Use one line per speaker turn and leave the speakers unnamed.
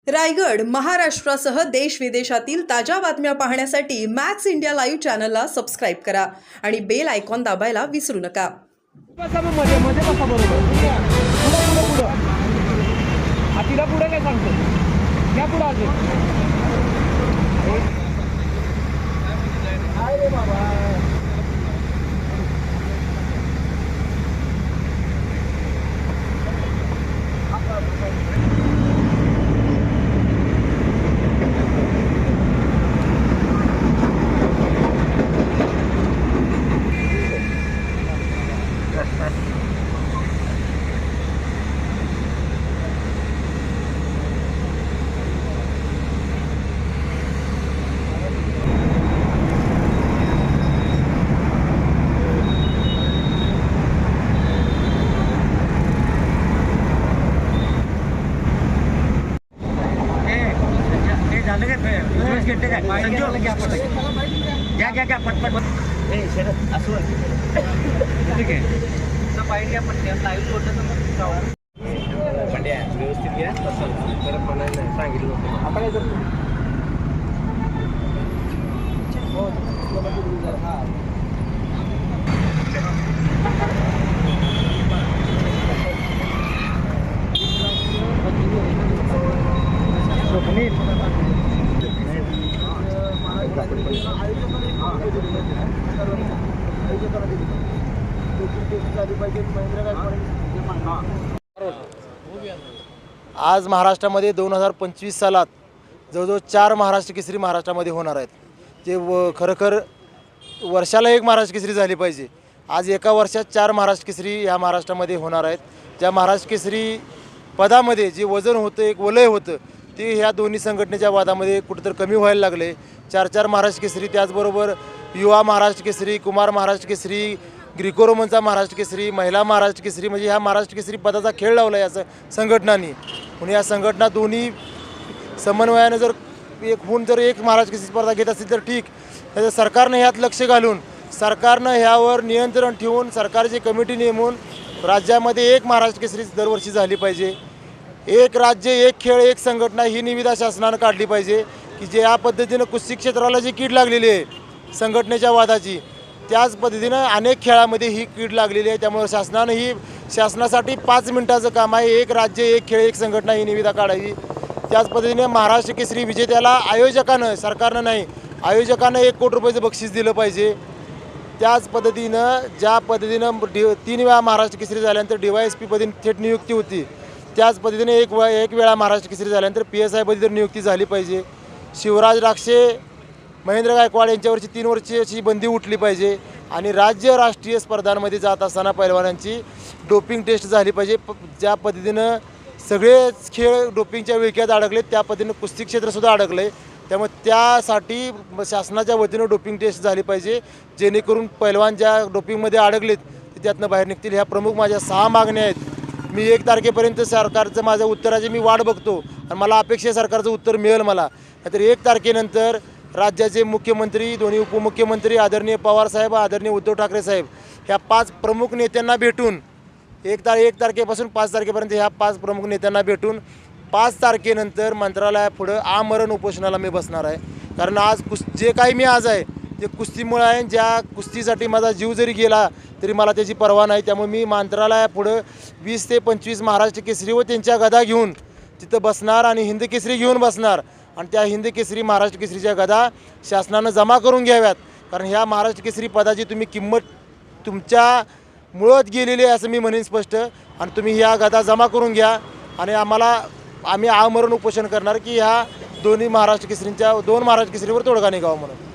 रायगड महाराष्ट्रासह देश विदेशातील ताज्या बातम्या पाहण्यासाठी मॅक्स इंडिया लाईव्ह चॅनलला सबस्क्राईब करा आणि बेल आयकॉन दाबायला विसरू नका.
बसा मग मध्ये मध्ये बसा बरोबर. पुढं हातीला पुढे काय सांगतो क्या पुढं अजून काय रे बाबा. क्या पटपट असं ठीक आहे पाहिजे घ्या पटकन लाईव्ह फोटो पंड्या व्यवस्थित घ्या तसं परत म्हणायला नाही सांगितलं होतं. आता काय करतो
आज महाराष्ट्रामध्ये 2025 सालात जवळजवळ 4 महाराष्ट्र केसरी महाराष्ट्रामध्ये होणार आहेत. ते खरोखर वर्षाला एक महाराष्ट्र केसरी झाली पाहिजे. आज एका वर्षात 4 महाराष्ट्र केसरी ह्या महाराष्ट्रामध्ये होणार आहेत. ज्या महाराष्ट्र केसरी पदामध्ये जे वजन होतं, एक वलय होतं, ते ह्या दोन्ही संघटनेच्या वादामध्ये कुठंतरी कमी व्हायला लागले. 4 महाराष्ट्र केसरी, त्याचबरोबर युवा महाराष्ट्र केसरी, कुमार महाराष्ट्र केसरी, ग्रिको रोमनचा महाराष्ट्र केसरी, महिला महाराष्ट्र केसरी, म्हणजे ह्या महाराष्ट्र केसरी पदाचा खेळ लावला या संघटनांनी. म्हणून या संघटना दोन्ही समन्वयानं जर एक महाराष्ट्र केसरी स्पर्धा घेत असतील तर ठीक. त्याचं सरकारनं ह्यात लक्ष घालून सरकारनं ह्यावर नियंत्रण ठेवून सरकारची कमिटी नेमून राज्यामध्ये एक महाराष्ट्र केसरी दरवर्षी झाली पाहिजे. एक राज्य एक खेळ एक संघटना ही निविदा शासनानं काढली पाहिजे की जे या पद्धतीनं कुस्ती क्षेत्राला जी कीड लागलेली आहे संघटनेच्या वादाची, त्याच पद्धतीनं अनेक खेळामध्ये ही कीड लागलेली आहे. त्यामुळे शासनासाठी 5 मिनिटाचं काम आहे. एक राज्य एक खेळ एक संघटना ही निविदा काढावी. त्याच पद्धतीने महाराष्ट्र केसरी विजेत्याला आयोजकानं, सरकारनं नाही, आयोजकानं 1 कोटी रुपयाचं बक्षीस दिलं पाहिजे. त्याच पद्धतीनं ज्या पद्धतीनं 3 वेळा महाराष्ट्र केसरी झाल्यानंतर DYSP पदी थेट नियुक्ती होती, त्याच पद्धतीने एक वेळा महाराष्ट्र केसरी झाल्यानंतर PSI पदी तर नियुक्ती झाली पाहिजे. शिवराज राक्षे, महेंद्र गायकवाड यांच्यावरची 3 वर्षाची बंदी उठली पाहिजे आणि राष्ट्रीय स्पर्धांमध्ये जात असताना पैलवानांची डोपिंग टेस्ट झाली पाहिजे. ज्या पद्धतीनं सगळेच खेळ डोपिंगच्या विळख्यात अडकले त्या पद्धतीनं कुस्ती क्षेत्रसुद्धा अडकले. त्यामुळे त्यासाठी शासनाच्या वतीनं डोपिंग टेस्ट झाली पाहिजे, जेणेकरून पैलवान ज्या डोपिंगमध्ये अडकलेत ते त्यातनं बाहेर निघतील. ह्या प्रमुख माझ्या 6 मागण्या आहेत. मी 1 तारखेपर्यंत सरकारचं माझ्या उत्तराची मी वाट बघतो आणि मला अपेक्षा सरकारचं उत्तर मिळेल मला. नाहीतर 1 तारखेनंतर राज्याचे मुख्यमंत्री, दोन्ही उपमुख्यमंत्री, आदरणीय पवारसाहेब, आदरणीय उद्धव ठाकरे साहेब, ह्या 5 प्रमुख नेत्यांना भेटून 1 तारखेपासून 5 तारखेपर्यंत ह्या 5 प्रमुख नेत्यांना भेटून 5 तारखेनंतर मंत्रालयापुढं आमरण उपोषणाला मी बसणार आहे. कारण आज जे काही मी आज आहे ते कुस्तीमुळे आहे. ज्या कुस्तीसाठी माझा जीव जरी गेला तरी मला त्याची पर्वा नाही. त्यामुळे मी मंत्रालयापुढं 20 ते 25 महाराष्ट्र केसरी व त्यांच्या गदा घेऊन तिथं बसणार आणि हिंद केसरी घेऊन बसणार. आणि त्या हिंद केसरी महाराष्ट्र केसरीच्या गदा शासनानं जमा करून घ्याव्यात. कारण ह्या महाराष्ट्र केसरी पदाची तुम्ही किंमत तुमच्या मुळात गेलेली आहे असं मी म्हणेन स्पष्ट. आणि तुम्ही ह्या गदा जमा करून घ्या आणि आम्ही आमरण उपोषण करणार की ह्या 2 महाराष्ट्र केसरीवर तोडगा निघावा म्हणून.